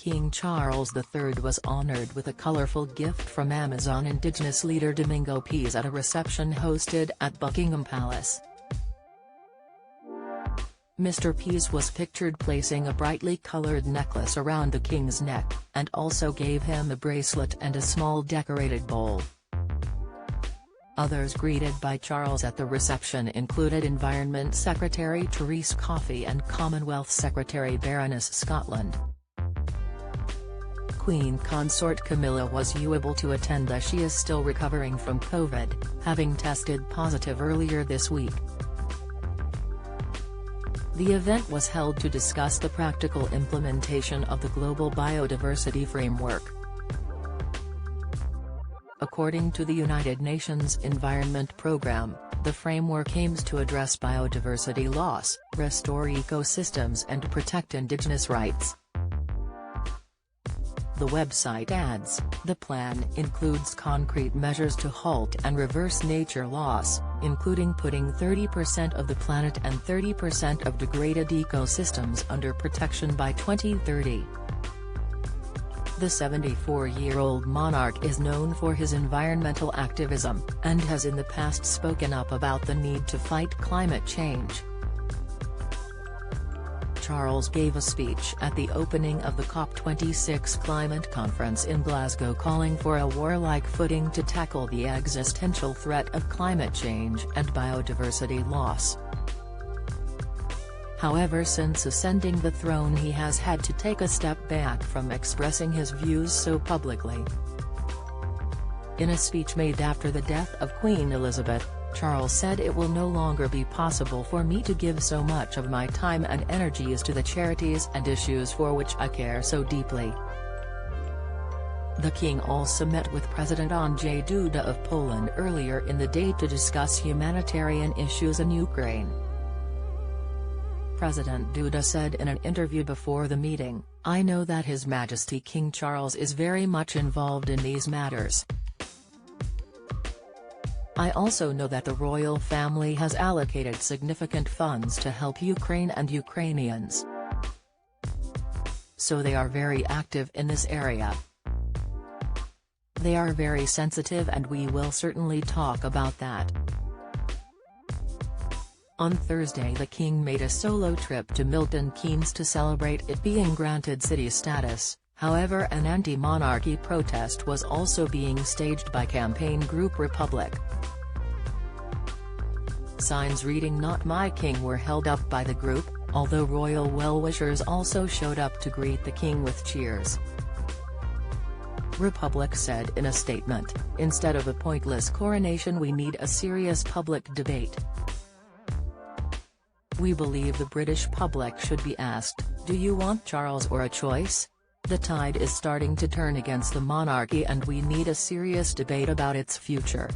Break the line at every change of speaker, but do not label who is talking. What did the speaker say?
King Charles III was honored with a colorful gift from Amazon indigenous leader Domingo Pease at a reception hosted at Buckingham Palace. Mr. Pease was pictured placing a brightly colored necklace around the king's neck, and also gave him a bracelet and a small decorated bowl. Others greeted by Charles at the reception included Environment Secretary Therese Coffey and Commonwealth Secretary Baroness Scotland. Queen Consort Camilla was unable to attend as she is still recovering from COVID, having tested positive earlier this week. The event was held to discuss the practical implementation of the Global Biodiversity Framework. According to the United Nations Environment Programme, the framework aims to address biodiversity loss, restore ecosystems and protect indigenous rights. The website adds, the plan includes concrete measures to halt and reverse nature loss, including putting 30% of the planet and 30% of degraded ecosystems under protection by 2030. The 74-year-old monarch is known for his environmental activism, and has in the past spoken up about the need to fight climate change. Charles gave a speech at the opening of the COP26 climate conference in Glasgow calling for a warlike footing to tackle the existential threat of climate change and biodiversity loss. However, since ascending the throne he has had to take a step back from expressing his views so publicly. In a speech made after the death of Queen Elizabeth, Charles said it will no longer be possible for me to give so much of my time and energies to the charities and issues for which I care so deeply. The king also met with President Andrzej Duda of Poland earlier in the day to discuss humanitarian issues in Ukraine. President Duda said in an interview before the meeting, "I know that His Majesty King Charles is very much involved in these matters. I also know that the royal family has allocated significant funds to help Ukraine and Ukrainians. So they are very active in this area. They are very sensitive and we will certainly talk about that." On Thursday the king made a solo trip to Milton Keynes to celebrate it being granted city status. However, an anti-monarchy protest was also being staged by campaign group Republic. Signs reading "Not My King" were held up by the group, although royal well-wishers also showed up to greet the king with cheers. Republic said in a statement, "Instead of a pointless coronation we need a serious public debate. We believe the British public should be asked, do you want Charles or a choice? The tide is starting to turn against the monarchy and we need a serious debate about its future."